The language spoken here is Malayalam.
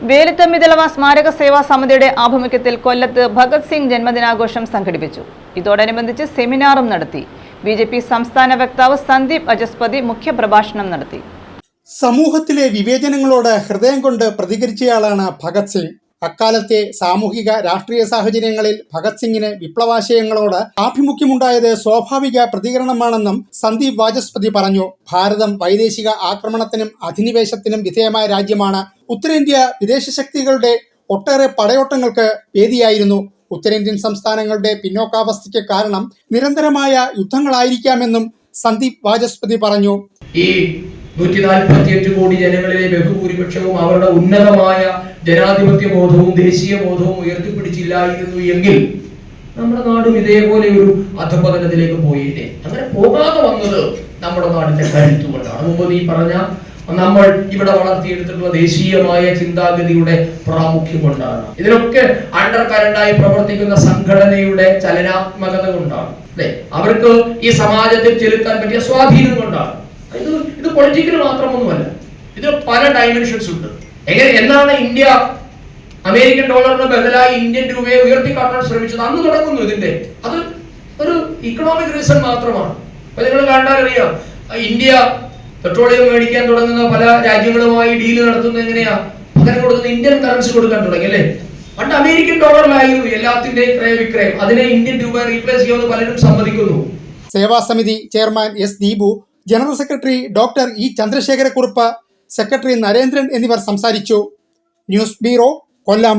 വേലുത്തമ്മിതളവ സ്മാരക സേവാ സമിതിയുടെ ആഭിമുഖ്യത്തിൽ കൊല്ലത്ത് ഭഗത് സിംഗ് ജന്മദിനാഘോഷം സംഘടിപ്പിച്ചു. ഇതോടനുബന്ധിച്ച് സെമിനാറും നടത്തി. ബിജെപി സംസ്ഥാന വക്താവ് സന്ദീപ് അജസ്പതി മുഖ്യപ്രഭാഷണം നടത്തി. സമൂഹത്തിലെ വിവേചനങ്ങളോട് ഹൃദയം കൊണ്ട് പ്രതികരിച്ചയാളാണ് ഭഗത് സിംഗ്. അക്കാലത്തെ സാമൂഹിക രാഷ്ട്രീയ സാഹചര്യങ്ങളിൽ ഭഗത് സിംഗിന് വിപ്ലവാശയങ്ങളോട് ആഭിമുഖ്യമുണ്ടായത് സ്വാഭാവിക പ്രതികരണമാണെന്നും സന്ദീപ് വാചസ്പതി പറഞ്ഞു. ഭാരതം വൈദേശിക ആക്രമണത്തിനും അധിനിവേശത്തിനും വിധേയമായ രാജ്യമാണ്. ഉത്തരേന്ത്യ വിദേശ ശക്തികളുടെ ഒട്ടേറെ പടയോട്ടങ്ങൾക്ക് വേദിയായിരുന്നു. ഉത്തരേന്ത്യൻ സംസ്ഥാനങ്ങളുടെ പിന്നോക്കാവസ്ഥയ്ക്ക് കാരണം നിരന്തരമായ യുദ്ധങ്ങളായിരിക്കാമെന്നും സന്ദീപ് വാചസ്പതി പറഞ്ഞു. 148 കോടി ജനങ്ങളിലെ ബഹുഭൂരിപക്ഷവും അവരുടെ ഉന്നതമായ ജനാധിപത്യ ബോധവും ദേശീയ ബോധവും ഉയർത്തിപ്പിടിച്ചില്ലായിരുന്നു എങ്കിൽ നമ്മുടെ നാടും ഇതേപോലെ ഒരു അധപതനത്തിലേക്ക് പോയേനെ. അങ്ങനെ പോകാതെ വന്നത് നമ്മുടെ നാടിന്റെ കരുത്തുകൊണ്ടാണ്. മുമ്പ് നീ പറഞ്ഞ നമ്മൾ ഇവിടെ വളർത്തിയെടുത്തിട്ടുള്ള ദേശീയമായ ചിന്താഗതിയുടെ പ്രാമുഖ്യം കൊണ്ടാണ്. ഇതിലൊക്കെ അണ്ടർ കറണ്ടായി പ്രവർത്തിക്കുന്ന സംഘടനയുടെ ചലനാത്മകത കൊണ്ടാണ്. അല്ലെ, അവർക്ക് ഈ സമാജത്തിൽ ചെലുത്താൻ പറ്റിയ സ്വാധീനം കൊണ്ടാണ്. ഇത് പൊളിറ്റിക്കൽ മാത്രമൊന്നുമല്ല, ഇതിന് പല ഡയമെൻഷൻസ് ഉണ്ട്. എന്നാണ് ഇന്ത്യ അമേരിക്കൻ ഡോളറിന് ബദലായി ഇന്ത്യൻ രൂപയെ ഉയർത്തിക്കാട്ടാൻ ശ്രമിച്ചത്? അന്ന് തുടങ്ങുന്നു ഇതിന്റെ. അത് ഒരു ഇക്കണോമിക് റീസൺ മാത്രമാണ്. അപ്പൊ നിങ്ങൾ കണ്ടാൽ അറിയാം, ഇന്ത്യ പെട്രോളിയം മേടിക്കാൻ തുടങ്ങുന്ന പല രാജ്യങ്ങളുമായി ഡീല് നടത്തുന്നത് എങ്ങനെയാ? പകരം കൊടുക്കുന്ന ഇന്ത്യൻ കറൻസി കൊടുക്കാൻ തുടങ്ങി അല്ലേ? പണ്ട് അമേരിക്കൻ ഡോളറിലായിരുന്നു എല്ലാത്തിന്റെയും ക്രയവിക്രയം. അതിനെ ഇന്ത്യൻ രൂപ റീപ്ലേസ് ചെയ്യുമെന്ന് പലരും സമ്മതിക്കുന്നു. Seva Samiti chairman S Deepu, general secretary doctor E Chandrasekharakkurup, secretary Narendran എന്നിവർ സംസാരിച്ചു. ന്യൂസ് ബ്യൂറോ, കൊല്ലം.